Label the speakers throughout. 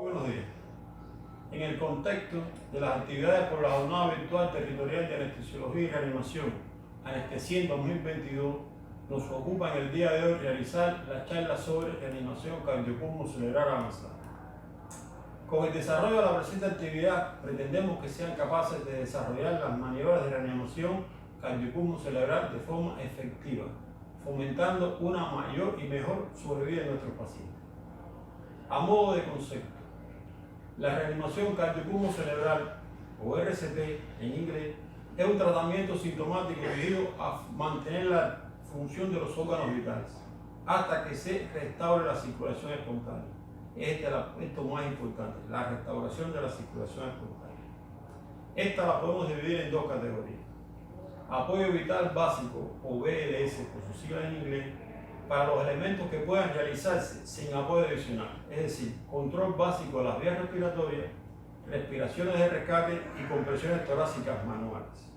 Speaker 1: Buenos días. En el contexto de las actividades por la Jornada Virtual Territorial de Anestesiología y Reanimación, Anestesia 2022, nos ocupa en el día de hoy realizar la charla sobre reanimación cardiopulmocerebral avanzada. Con el desarrollo de la presente actividad, pretendemos que sean capaces de desarrollar las maniobras de reanimación cardiopulmocerebral de forma efectiva, fomentando una mayor y mejor sobrevida de nuestros pacientes. A modo de concepto, la reanimación cardiopulmocerebral, o RCP en inglés, es un tratamiento sintomático dirigido a mantener la función de los órganos vitales hasta que se restaure la circulación espontánea. Esto más importante, la restauración de la circulación espontánea. Esta la podemos dividir en dos categorías: apoyo vital básico, o BLS por sus siglas en inglés, para los elementos que puedan realizarse sin apoyo adicional, es decir, control básico de las vías respiratorias, respiraciones de rescate y compresiones torácicas manuales.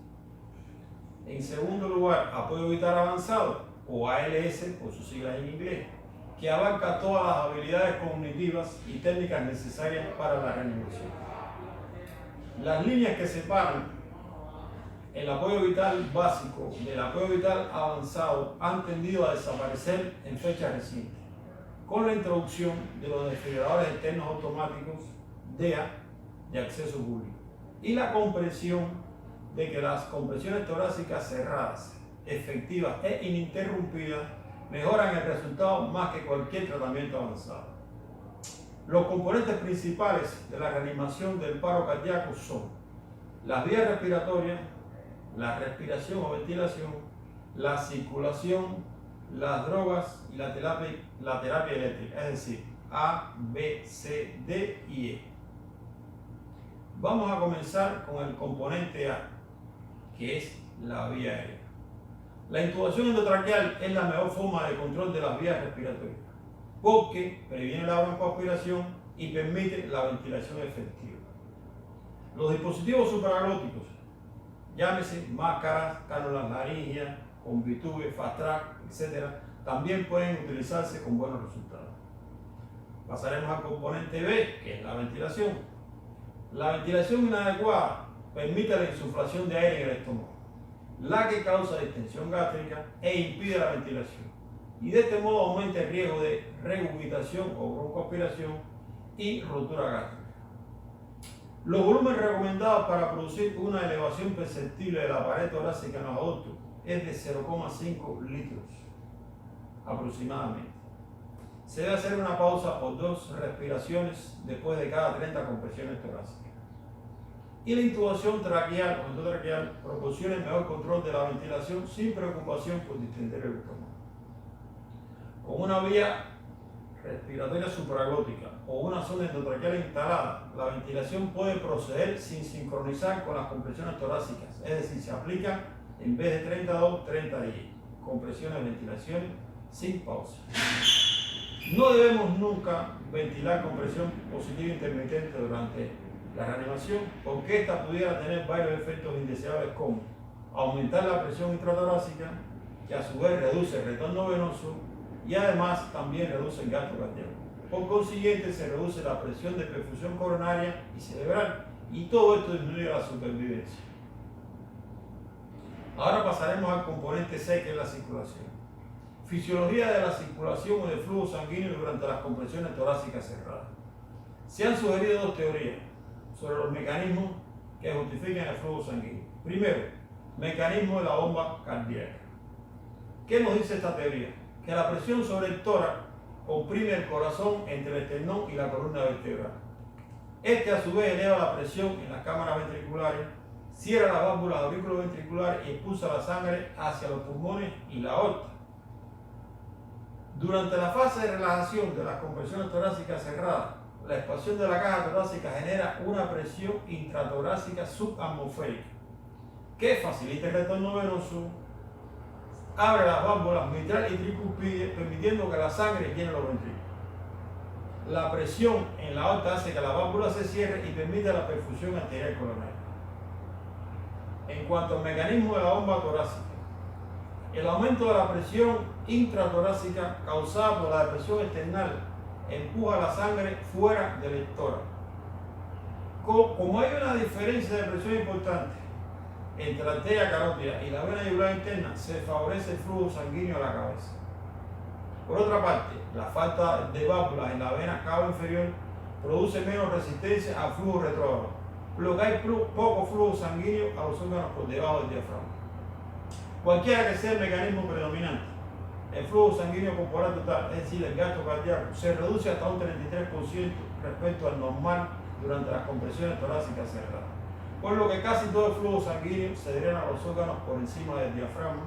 Speaker 1: En segundo lugar, apoyo vital avanzado, o ALS por sus siglas en inglés, que abarca todas las habilidades cognitivas y técnicas necesarias para la reanimación. Las líneas que separan el apoyo vital básico del apoyo vital avanzado han tendido a desaparecer en fechas recientes, con la introducción de los desfibriladores externos automáticos DEA de acceso público y la comprensión de que las compresiones torácicas cerradas, efectivas e ininterrumpidas mejoran el resultado más que cualquier tratamiento avanzado. Los componentes principales de la reanimación del paro cardíaco son las vías respiratorias, la respiración o ventilación, la circulación, las drogas y la terapia eléctrica, es decir, A, B, C, D y E. Vamos a comenzar con el componente A, que es la vía aérea. La intubación endotraqueal es la mejor forma de control de las vías respiratorias, porque previene la broncoaspiración y permite la ventilación efectiva. Los dispositivos supraglóticos, llámese máscaras, cánulas laringeas, Convitube, Fast Track, etc., también pueden utilizarse con buenos resultados. Pasaremos al componente B, que es la ventilación. La ventilación inadecuada permite la insuflación de aire en el estómago, la que causa distensión gástrica e impide la ventilación, y de este modo aumenta el riesgo de regurgitación o broncoaspiración y rotura gástrica. Los volúmenes recomendados para producir una elevación perceptible de la pared torácica en los adultos es de 0,5 litros aproximadamente. Se debe hacer una pausa por 2 respiraciones después de cada 30 compresiones torácicas. Y la intubación traqueal o endotraqueal proporciona el mejor control de la ventilación sin preocupación por distender el estómago. Con una vía respiratoria supraglótica o una sonda endotraqueal instalada, la ventilación puede proceder sin sincronizar con las compresiones torácicas, es decir, se aplica en vez de 32, 30 días, compresiones de ventilación sin pausa. No debemos nunca ventilar con presión positiva intermitente durante la reanimación, porque esta pudiera tener varios efectos indeseables, como aumentar la presión intratorácica, que a su vez reduce el retorno venoso y además también reduce el gasto cardíaco. Por consiguiente, se reduce la presión de perfusión coronaria y cerebral, y todo esto disminuye la supervivencia. Ahora pasaremos al componente C, que es la circulación. Fisiología de la circulación o del flujo sanguíneo durante las compresiones torácicas cerradas. Se han sugerido dos teorías sobre los mecanismos que justifican el flujo sanguíneo. Primero, mecanismo de la bomba cardíaca. ¿Qué nos dice esta teoría? Que la presión sobre el tórax comprime el corazón entre el esternón y la columna vertebral. Este a su vez eleva la presión en las cámaras ventriculares, cierra las válvulas auriculoventriculares y expulsa la sangre hacia los pulmones y la aorta. Durante la fase de relajación de las compresiones torácicas cerradas, la expansión de la caja torácica genera una presión intratorácica subatmosférica que facilita el retorno venoso, abre las válvulas mitral y tricuspide, permitiendo que la sangre llene los ventrículos. La presión en la aorta hace que la válvula se cierre y permite la perfusión arterial coronaria. En cuanto al mecanismo de la bomba torácica, El aumento de la presión intratorácica causada por la depresión external empuja la sangre fuera del tórax. Como hay una diferencia de presión importante entre la arteria carótida y la vena yugular interna, se favorece el flujo sanguíneo a la cabeza. Por otra parte, la falta de válvulas en la vena cava inferior produce menos resistencia al flujo retrógrado, por lo que hay poco flujo sanguíneo a los órganos por debajo del diafragma. Cualquiera que sea el mecanismo predominante, el flujo sanguíneo corporal total, es decir, el gasto cardíaco, se reduce hasta un 33% respecto al normal durante las compresiones torácicas cerradas, por lo que casi todo el flujo sanguíneo se drena a los órganos por encima del diafragma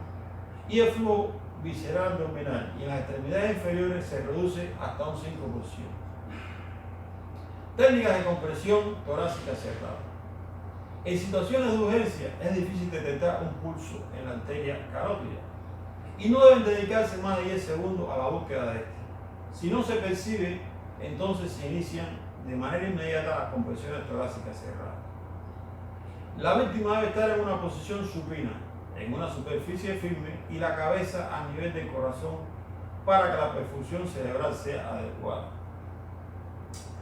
Speaker 1: y el flujo visceral abdominal y en las extremidades inferiores se reduce hasta un 5%. Técnicas de compresión torácica cerrada. En situaciones de urgencia es difícil detectar un pulso en la arteria carótida y no deben dedicarse más de 10 segundos a la búsqueda de este. Si no se percibe, entonces se inician de manera inmediata las compresiones torácicas cerradas. La víctima debe estar en una posición supina, en una superficie firme y la cabeza a nivel del corazón para que la perfusión cerebral sea adecuada.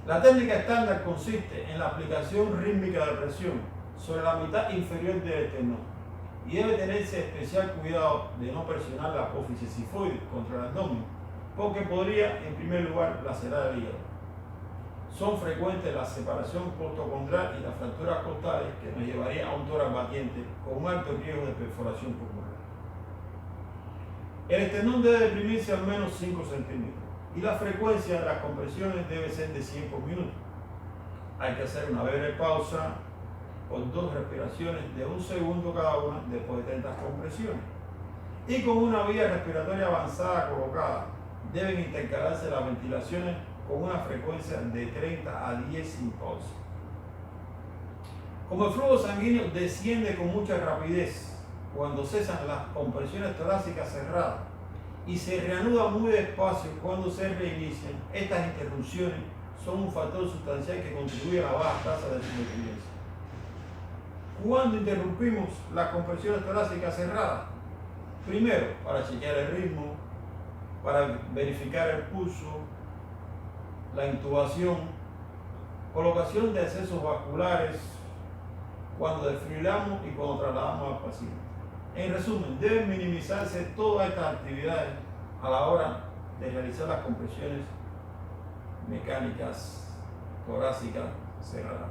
Speaker 1: La técnica estándar consiste en la aplicación rítmica de presión sobre la mitad inferior del esternón y debe tenerse especial cuidado de no presionar la apófisis sifoide contra el abdomen, porque podría en primer lugar lacerar el hígado. Son frecuentes la separación costocondral y las fracturas costales que nos llevaría a un tórax batiente con un alto riesgo de perforación pulmonar. El esternón debe deprimirse al menos 5 centímetros y la frecuencia de las compresiones debe ser de 100 por minuto. Hay que hacer una breve pausa por 2 respiraciones de 1 segundo cada una después de 30 compresiones. Y con una vía respiratoria avanzada colocada, deben intercalarse las ventilaciones con una frecuencia de 30 a 10 sin pausa. Como el flujo sanguíneo desciende con mucha rapidez cuando cesan las compresiones torácicas cerradas y se reanuda muy despacio cuando se reinician, estas interrupciones son un factor sustancial que contribuye a la baja tasa de supervivencia. ¿Cuándo interrumpimos las compresiones torácicas cerradas? Primero, para chequear el ritmo, para verificar el pulso, la intubación, colocación de accesos vasculares, cuando desfibrilamos y cuando trasladamos al paciente. En resumen, deben minimizarse todas estas actividades a la hora de realizar las compresiones mecánicas torácicas cerradas.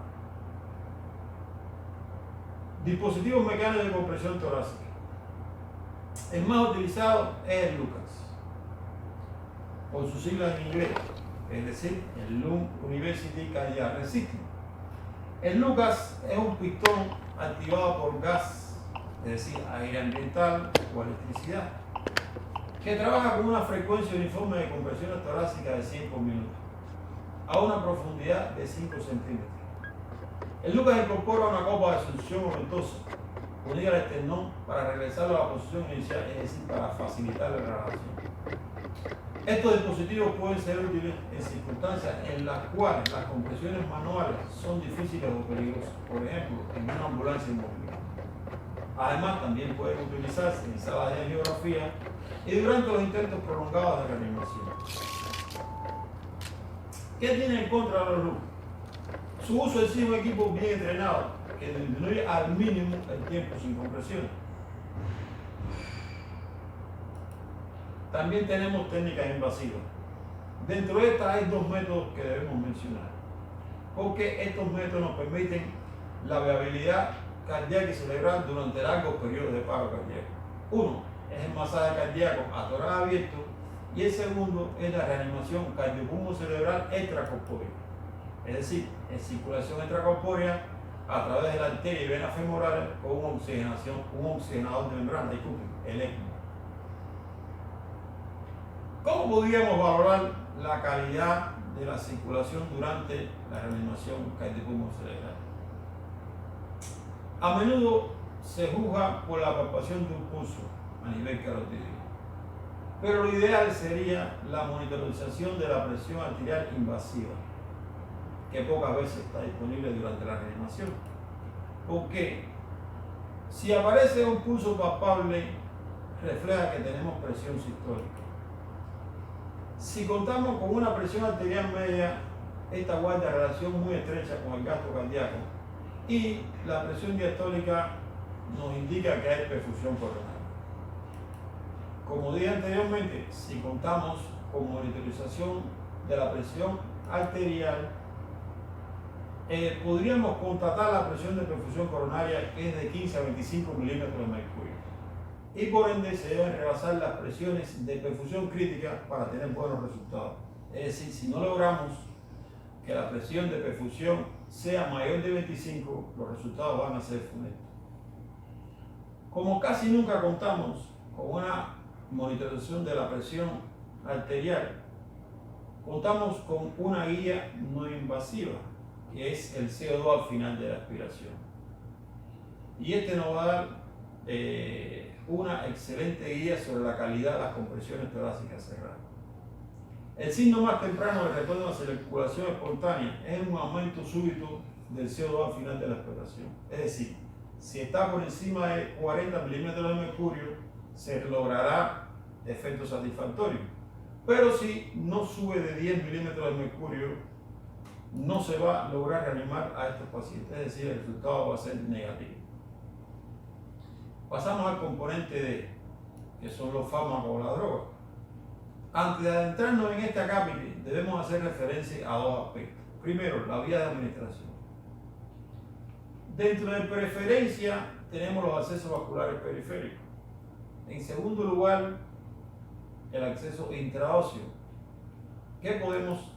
Speaker 1: Dispositivos mecánicos de compresión torácica. El más utilizado es el Lucas, por sus siglas en inglés, es decir, el Lung University Cardiac Resistance. El Lucas es un pistón activado por gas, es decir, aire ambiental o electricidad, que trabaja con una frecuencia uniforme de compresiones torácicas de 100 por minuto, a una profundidad de 5 centímetros. El Lucas incorpora una copa de solución momentosa unida al esternón para regresarlo a la posición inicial, es decir, para facilitar la relajación. Estos dispositivos pueden ser útiles en circunstancias en las cuales las compresiones manuales son difíciles o peligrosas, por ejemplo, en una ambulancia en movimiento. Además, también pueden utilizarse en salas de angiografía y durante los intentos prolongados de reanimación. ¿Qué tiene en contra de los Lucas? Su uso es un equipo bien entrenado que disminuye al mínimo el tiempo sin compresión. También tenemos técnicas invasivas. Dentro de estas hay 2 métodos que debemos mencionar, porque estos métodos nos permiten la viabilidad cardíaca y cerebral durante largos periodos de paro cardíaco. Uno es el masaje cardíaco a tórax abierto y el segundo es la reanimación cardiopulmocerebral extracorpórea, es decir, en circulación extracorpórea a través de la arteria y venas femorales con un oxigenador de membrana, el ECMO. ¿Cómo podríamos valorar la calidad de la circulación durante la reanimación cardiopulmocerebral? A menudo se juzga por la palpación de un pulso a nivel carotídeo, pero lo ideal sería la monitorización de la presión arterial invasiva, que pocas veces está disponible durante la reanimación. ¿Por qué? Si aparece un pulso palpable refleja que tenemos presión sistólica. Si contamos con una presión arterial media, esta guarda relación muy estrecha con el gasto cardíaco, y la presión diastólica nos indica que hay perfusión coronaria. Como dije anteriormente, si contamos con monitorización de la presión arterial, podríamos constatar la presión de perfusión coronaria, que es de 15 a 25 milímetros de mercurio, y por ende se deben rebasar las presiones de perfusión crítica para tener buenos resultados. Es decir, si no logramos que la presión de perfusión sea mayor de 25, los resultados van a ser funestos. Como casi nunca contamos con una monitorización de la presión arterial, contamos con una guía no invasiva, que es el CO2 al final de la aspiración. Y este nos va a dar una excelente guía sobre la calidad de las compresiones torácicas cerradas. El signo más temprano de retorno a la circulación espontánea es un aumento súbito del CO2 al final de la exploración. Es decir, si está por encima de 40 milímetros de mercurio, se logrará efecto satisfactorio. Pero si no sube de 10 milímetros de mercurio, no se va a lograr reanimar a estos pacientes. Es decir, el resultado va a ser negativo. Pasamos al componente D, que son los fármacos o la droga. Antes de adentrarnos en este acápite, debemos hacer referencia a dos aspectos. Primero, la vía de administración. Dentro de preferencia tenemos los accesos vasculares periféricos. En segundo lugar, el acceso intraóseo, que podemos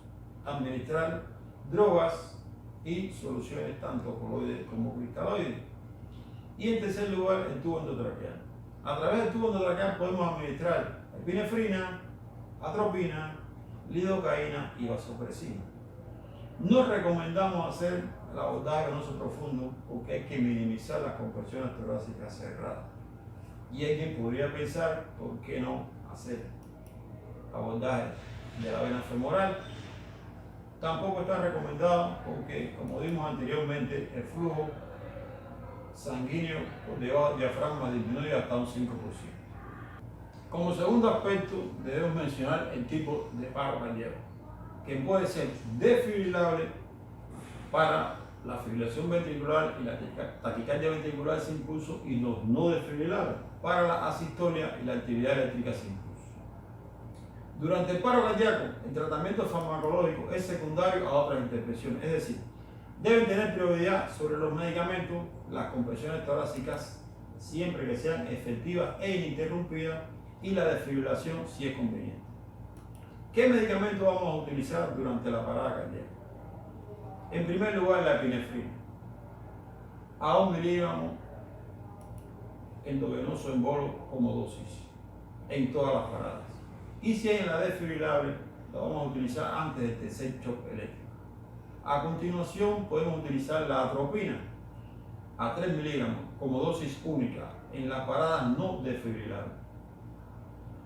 Speaker 1: administrar drogas y soluciones tanto coloides como cristaloides. Y en tercer lugar, el tubo endotraqueal. A través del tubo endotraqueal podemos administrar epinefrina, atropina, lidocaína y vasopresina. No recomendamos hacer el abordaje venoso profundo porque hay que minimizar las compresiones torácicas cerradas. Y alguien podría pensar, ¿por qué no hacer abordaje de la vena femoral? Tampoco está recomendado porque, como vimos anteriormente, el flujo sanguíneo por debajo del diafragma disminuye hasta un 5%. Como segundo aspecto, debemos mencionar el tipo de paro cardíaco, que puede ser desfibrilable para la fibrilación ventricular y la taquicardia ventricular sin pulso, y los no desfibrilables para la asistolia y la actividad eléctrica sin pulso. Durante el paro cardíaco, el tratamiento farmacológico es secundario a otras intervenciones, es decir, deben tener prioridad sobre los medicamentos las compresiones torácicas siempre que sean efectivas e ininterrumpidas, y la desfibrilación si es conveniente. ¿Qué medicamento vamos a utilizar durante la parada cardíaca? En primer lugar, la epinefrina, a 1 miligramo endovenoso en bolo como dosis en todas las paradas. Y si hay en la desfibrilable, la vamos a utilizar antes del tercer shock eléctrico. A continuación, podemos utilizar la atropina a 3 miligramos como dosis única en las paradas no desfibrilables.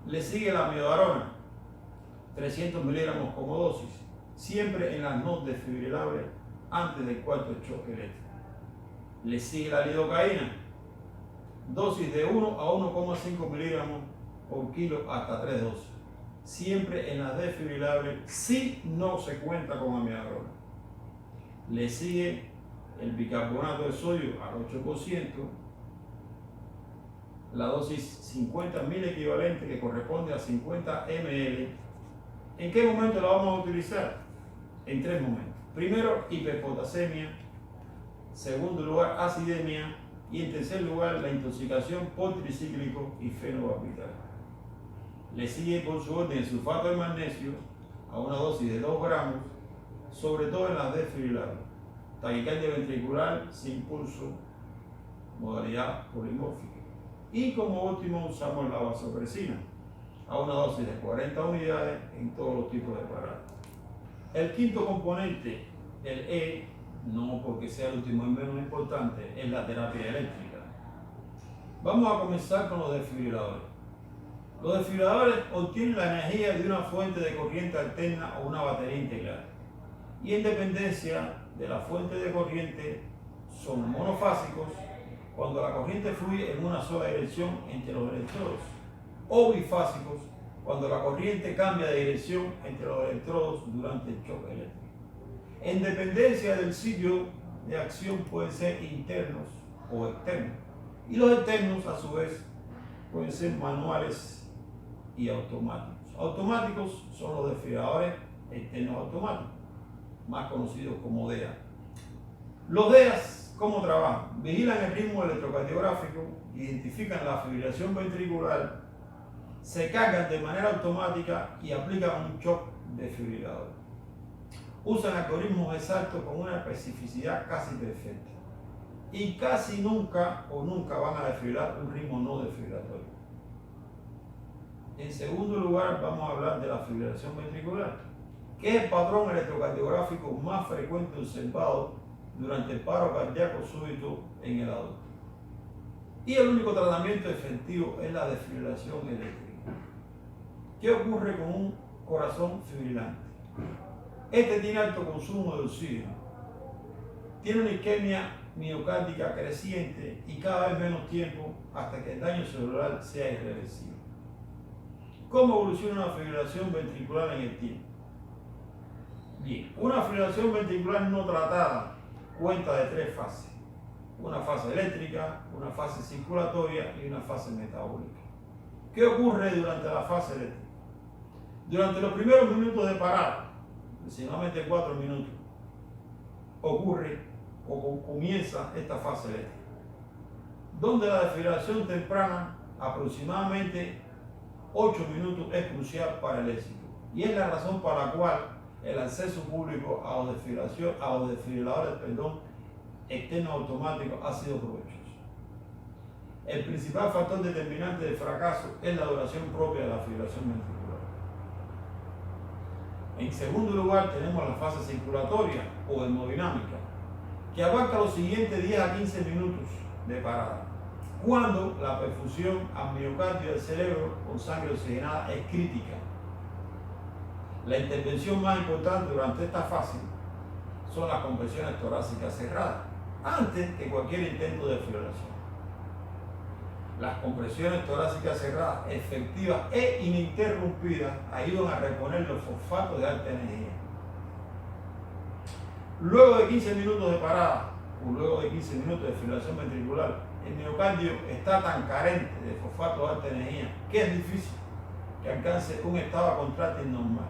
Speaker 1: Le sigue la amiodarona, 300 miligramos como dosis, siempre en las no desfibrilables antes del cuarto shock eléctrico. Le sigue la lidocaína, dosis de 1 a 1,5 miligramos por kilo hasta 3 dosis, siempre en las desfibrilables si no se cuenta con amiodarona. Le sigue el bicarbonato de sodio al 8%, la dosis 50.000 equivalente, que corresponde a 50 ml. ¿En qué momento la vamos a utilizar? En 3 momentos. Primero, hiperpotasemia. Segundo lugar, acidemia. Y en tercer lugar, la intoxicación por tricíclico y fenobarbital. Le sigue por su orden el sulfato de magnesio a una dosis de 2 gramos, sobre todo en las desfibrilables. Taquicardia ventricular sin pulso, modalidad polimórfica. Y como último usamos la vasopresina a una dosis de 40 unidades en todos los tipos de paradas. El quinto componente, el E, no porque sea el último y menos importante, es la terapia eléctrica. Vamos a comenzar con los desfibriladores. Los desfibriladores obtienen la energía de una fuente de corriente alterna o una batería integral. Y en dependencia de la fuente de corriente son monofásicos cuando la corriente fluye en una sola dirección entre los electrodos, o bifásicos cuando la corriente cambia de dirección entre los electrodos durante el choque eléctrico. En dependencia del sitio de acción pueden ser internos o externos, y los externos a su vez pueden ser manuales y automáticos. Automáticos son los desfibriladores externos automáticos, más conocidos como DEA. Los DEAs, ¿cómo trabajan? Vigilan el ritmo electrocardiográfico, identifican la fibrilación ventricular, se cargan de manera automática y aplican un shock desfibrilador. Usan algoritmos exactos con una especificidad casi perfecta y casi nunca van a desfibrilar un ritmo no desfibrilatorio. En segundo lugar, vamos a hablar de la fibrilación ventricular, que es el patrón electrocardiográfico más frecuente observado durante el paro cardíaco súbito en el adulto. Y el único tratamiento efectivo es la desfibrilación eléctrica. ¿Qué ocurre con un corazón fibrilante? Este tiene alto consumo de oxígeno, tiene una isquemia miocárdica creciente y cada vez menos tiempo hasta que el daño cerebral sea irreversible. ¿Cómo evoluciona una fibrilación ventricular en el tiempo? Bien, una fibrilación ventricular no tratada cuenta de tres fases: una fase eléctrica, una fase circulatoria y una fase metabólica. ¿Qué ocurre durante la fase eléctrica? Durante los primeros minutos de parada, aproximadamente 4 minutos, ocurre o comienza esta fase eléctrica, donde la desfibrilación temprana, aproximadamente 8 minutos, es crucial para el éxito. Y es la razón para la cual el acceso público a los desfibriladores externos automáticos ha sido provechoso. El principal factor determinante del fracaso es la duración propia de la fibrilación ventricular. En segundo lugar, tenemos la fase circulatoria o hemodinámica, que abarca los siguientes 10 a 15 minutos de parada, cuando la perfusión al miocardio del cerebro con sangre oxigenada es crítica. La intervención más importante durante esta fase son las compresiones torácicas cerradas, antes que cualquier intento de fibrilación. Las compresiones torácicas cerradas, efectivas e ininterrumpidas, ayudan a reponer los fosfatos de alta energía. Luego de 15 minutos de parada o luego de 15 minutos de fibrilación ventricular, el miocardio está tan carente de fosfatos de alta energía que es difícil que alcance un estado contráctil normal.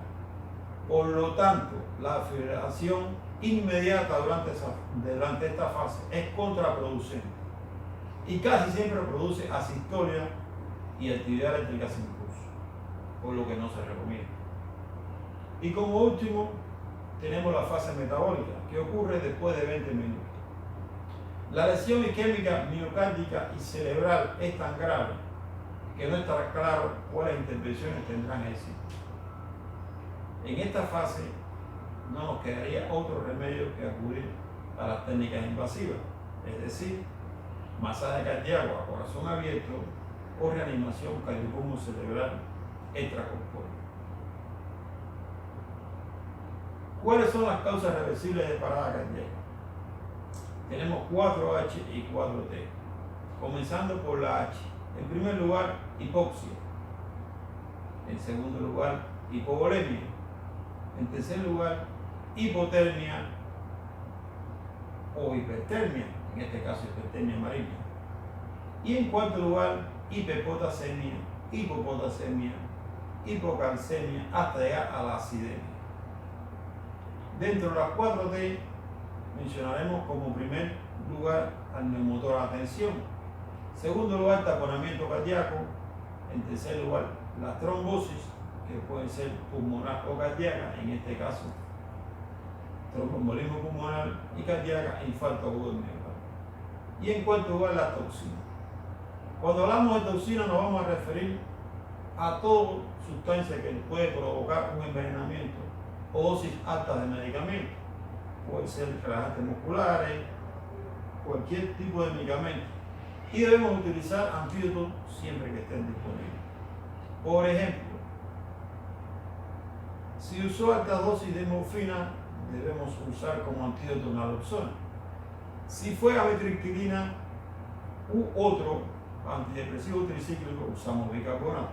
Speaker 1: Por lo tanto, la fibrilación inmediata durante esta fase es contraproducente y casi siempre produce asistolia y actividad eléctrica sin pulso, por lo que no se recomienda. Y como último, tenemos la fase metabólica, que ocurre después de 20 minutos. La lesión isquémica miocárdica y cerebral es tan grave que no está claro cuáles intervenciones tendrán éxito. En esta fase no nos quedaría otro remedio que acudir a las técnicas invasivas, es decir, masaje cardíaco a corazón abierto o reanimación cardiopulmonar extracorpórea. ¿Cuáles son las causas reversibles de parada cardíaca? Tenemos 4H y 4T, comenzando por la H. En primer lugar, hipoxia. En segundo lugar, hipovolemia. En tercer lugar, hipotermia o hipertermia, en este caso hipertermia maligna. Y en cuarto lugar, hiperpotasemia, hipopotasemia, hipocalcemia, hasta llegar a la acidemia. Dentro de las 4T mencionaremos como primer lugar al neumotor a tensión, segundo lugar taponamiento cardíaco, en tercer lugar la trombosis, que puede ser pulmonar o cardíaca, en este caso tromboembolismo pulmonar y cardíaca, infarto agudo del miocardio. Y en cuarto lugar la toxina. Cuando hablamos de toxina nos vamos a referir a toda sustancia que puede provocar un envenenamiento o dosis altas de medicamentos. Puede ser relajantes musculares, cualquier tipo de medicamento. Y debemos utilizar antídotos siempre que estén disponibles. Por ejemplo, si usó alta dosis de morfina, debemos usar como antídoto naloxona. Si fue amitriptilina u otro antidepresivo tricíclico, usamos bicarbonato.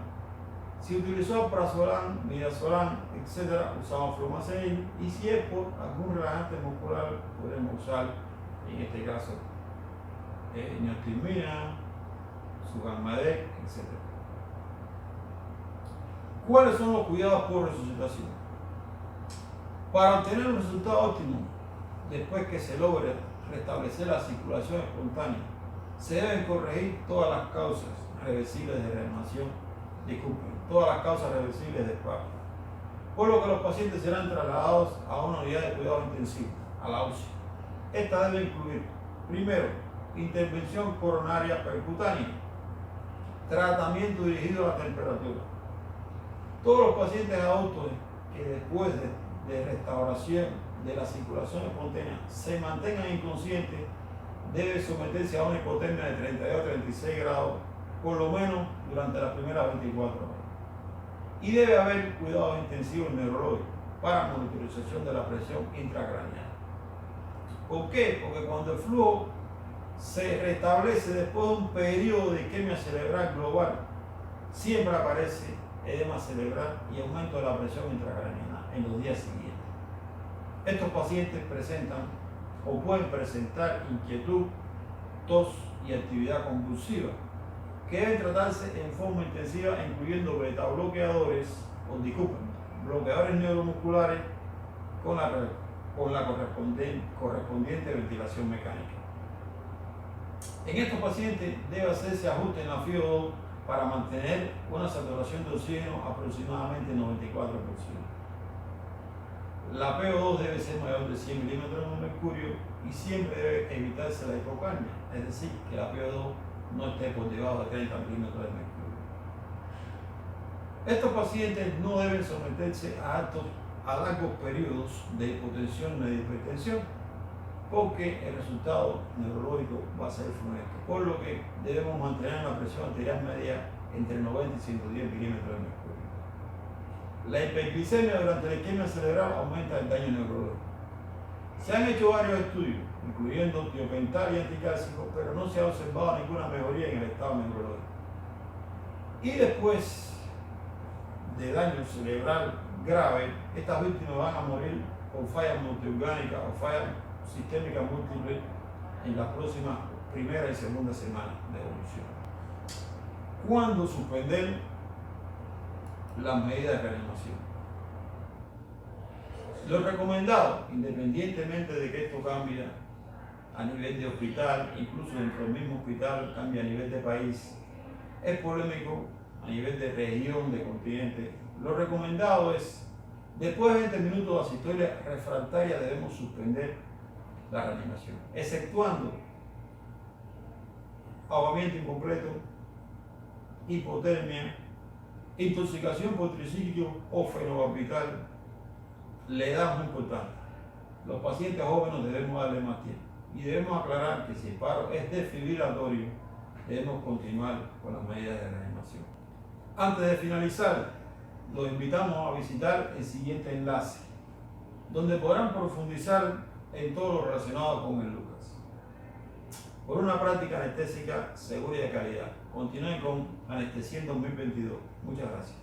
Speaker 1: Si utilizó prazolam, midazolam, etc., usamos flumazenil, y si es por algún relajante muscular, podemos usar, en este caso, neostigmina, sugammadec, etc. ¿Cuáles son los cuidados por resucitación? Para obtener un resultado óptimo, después que se logre restablecer la circulación espontánea, se deben corregir todas las causas reversibles de reanimación, todas las causas reversibles de paro. Por lo que los pacientes serán trasladados a una unidad de cuidado intensivo, a la UCI. Esta debe incluir, primero, intervención coronaria percutánea, tratamiento dirigido a la temperatura. Todos los pacientes adultos que después de restauración de la circulación espontánea se mantengan inconscientes deben someterse a una hipotermia de 32 a 36 grados, por lo menos durante las primeras 24 horas. Y debe haber cuidados intensivos neurológicos para monitorización de la presión intracraneal. ¿Por qué? Porque cuando el flujo se restablece después de un periodo de isquemia cerebral global, siempre aparece edema cerebral y aumento de la presión intracraneal en los días siguientes. Estos pacientes presentan o pueden presentar inquietud, tos y actividad convulsiva, que deben tratarse en forma intensiva, incluyendo beta-bloqueadores, bloqueadores neuromusculares con la correspondiente ventilación mecánica. En estos pacientes debe hacerse ajuste en la FiO2 para mantener una saturación de oxígeno aproximadamente 94%. La PO2 debe ser mayor de 100 milímetros de mercurio y siempre debe evitarse la hipocarmia, es decir, que la PO2 no esté por debajo de 30 milímetros de mercurio. Estos pacientes no deben someterse a largos periodos de hipotensión ni de hipertensión, porque el resultado neurológico va a ser funesto, por lo que debemos mantener la presión arterial media entre 90 y 110 milímetros de mercurio. La hiperglicemia durante la isquemia cerebral aumenta el daño neurológico. Se han hecho varios estudios, incluyendo tiopental y anticálcico, pero no se ha observado ninguna mejoría en el estado neurológico. Y después de daño cerebral grave, estas víctimas van a morir por fallas multiorgánicas o fallas sistémicas múltiples en las próximas primera y segunda semanas de evolución. ¿Cuándo suspender las medidas de reanimación? Lo recomendado, independientemente de que esto cambie a nivel de hospital, incluso dentro del mismo hospital cambia a nivel de país, es polémico a nivel de región, de continente. Lo recomendado es, después de 20 minutos de asistolia refractaria debemos suspender la reanimación, exceptuando ahogamiento incompleto, hipotermia, intoxicación por tricíclico o fenobarbital. La edad es muy importante. Los pacientes jóvenes debemos darle más tiempo y debemos aclarar que si el paro es desfibrilatorio, debemos continuar con las medidas de reanimación. Antes de finalizar, los invitamos a visitar el siguiente enlace, donde podrán profundizar en todo lo relacionado con el Lucas. Por una práctica anestésica segura y de calidad. Continúen con Anestesia en 2022. Muchas gracias.